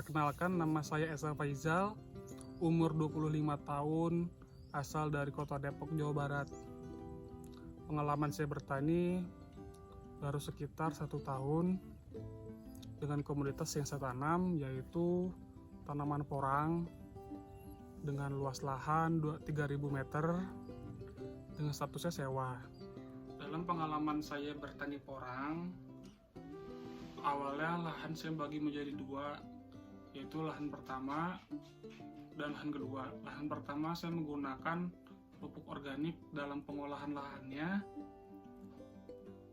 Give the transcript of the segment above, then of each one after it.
Perkenalkan, nama saya Esa Faizal, umur 25 tahun, asal dari kota Depok, Jawa Barat. Pengalaman saya bertani baru sekitar 1 tahun dengan komoditas yang saya tanam, yaitu tanaman porang dengan luas lahan 3.000 meter dengan statusnya sewa. Dalam pengalaman saya bertani porang, awalnya lahan saya bagi menjadi 2, yaitu lahan pertama dan lahan kedua. Lahan pertama saya menggunakan pupuk organik dalam pengolahan lahannya,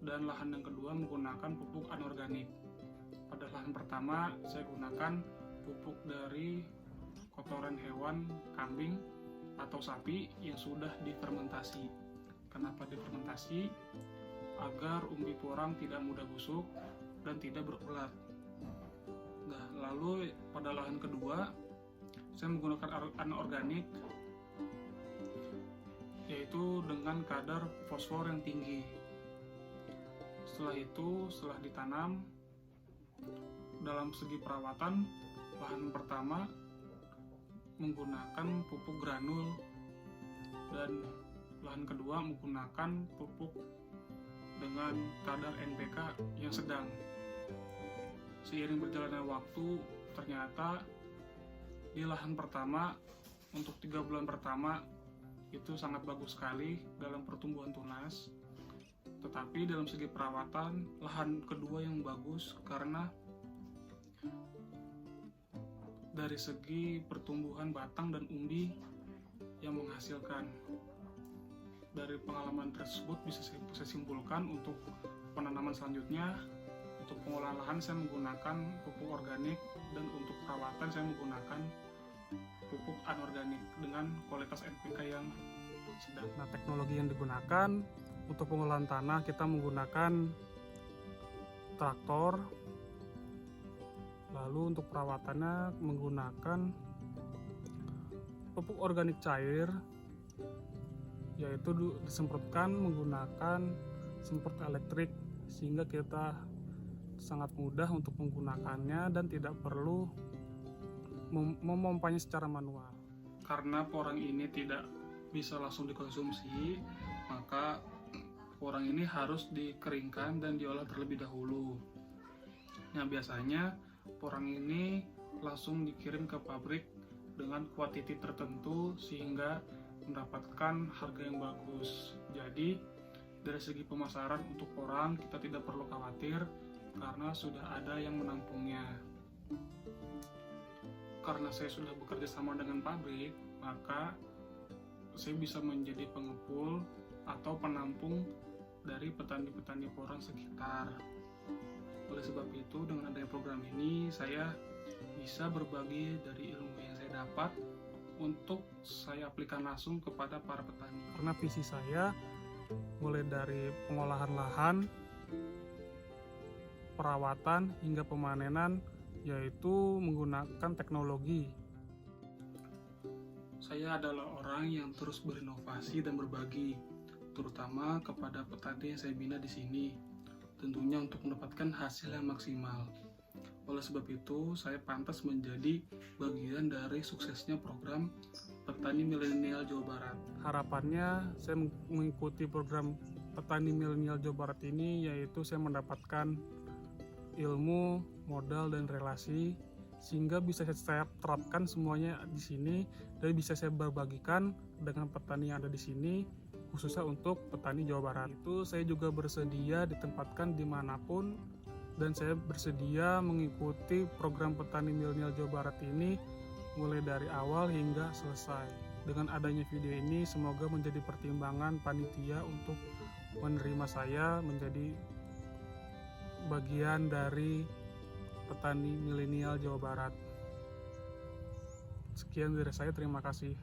dan lahan yang kedua menggunakan pupuk anorganik. Pada lahan pertama saya gunakan pupuk dari kotoran hewan kambing atau sapi yang sudah difermentasi. Kenapa difermentasi? Agar umbi porang tidak mudah busuk dan tidak berulat. Nah, lalu pada lahan kedua saya menggunakan anorganik, yaitu dengan kadar fosfor yang tinggi. Setelah itu, setelah ditanam, dalam segi perawatan, lahan pertama menggunakan pupuk granul dan lahan kedua menggunakan pupuk dengan kadar NPK yang sedang. Seiring berjalannya waktu, ternyata di lahan pertama untuk 3 bulan pertama itu sangat bagus sekali dalam pertumbuhan tunas. Tetapi dalam segi perawatan, lahan kedua yang bagus karena dari segi pertumbuhan batang dan umbi yang menghasilkan. Dari pengalaman tersebut bisa saya simpulkan untuk penanaman selanjutnya. Untuk pengolahan lahan saya menggunakan pupuk organik, dan untuk perawatan saya menggunakan pupuk anorganik dengan kualitas NPK yang sedang. Nah, teknologi yang digunakan untuk pengolahan tanah, kita menggunakan traktor. Lalu untuk perawatannya menggunakan pupuk organik cair, yaitu disemprotkan menggunakan semprot elektrik, sehingga kita sangat mudah untuk menggunakannya dan tidak perlu memompanya secara manual. Karena porang ini tidak bisa langsung dikonsumsi, maka porang ini harus dikeringkan dan diolah terlebih dahulu. Nah, biasanya porang ini langsung dikirim ke pabrik dengan kuantiti tertentu sehingga mendapatkan harga yang bagus. Jadi dari segi pemasaran untuk porang kita tidak perlu khawatir karena sudah ada yang menampungnya. Karena saya sudah bekerja sama dengan pabrik, maka saya bisa menjadi pengepul atau penampung dari petani-petani porang sekitar. Oleh sebab itu, dengan adanya program ini, saya bisa berbagi dari ilmu yang saya dapat untuk saya aplikasikan langsung kepada para petani. Karena visi saya mulai dari pengolahan lahan, perawatan hingga pemanenan, yaitu menggunakan teknologi. Saya adalah orang yang terus berinovasi dan berbagi, terutama kepada petani yang saya bina di sini, tentunya untuk mendapatkan hasil yang maksimal. Oleh sebab itu, saya pantas menjadi bagian dari suksesnya program Petani Milenial Jawa Barat. Harapannya saya mengikuti program Petani Milenial Jawa Barat ini, yaitu saya mendapatkan ilmu, modal, dan relasi, sehingga bisa saya terapkan semuanya di sini dan bisa saya berbagikan dengan petani yang ada di sini, khususnya untuk petani Jawa Barat. Itu saya juga bersedia ditempatkan dimanapun, dan saya bersedia mengikuti program Petani Milenial Jawa Barat ini mulai dari awal hingga selesai. Dengan adanya video ini, semoga menjadi pertimbangan panitia untuk menerima saya menjadi bagian dari Petani Milenial Jawa Barat. Sekian dari saya, terima kasih.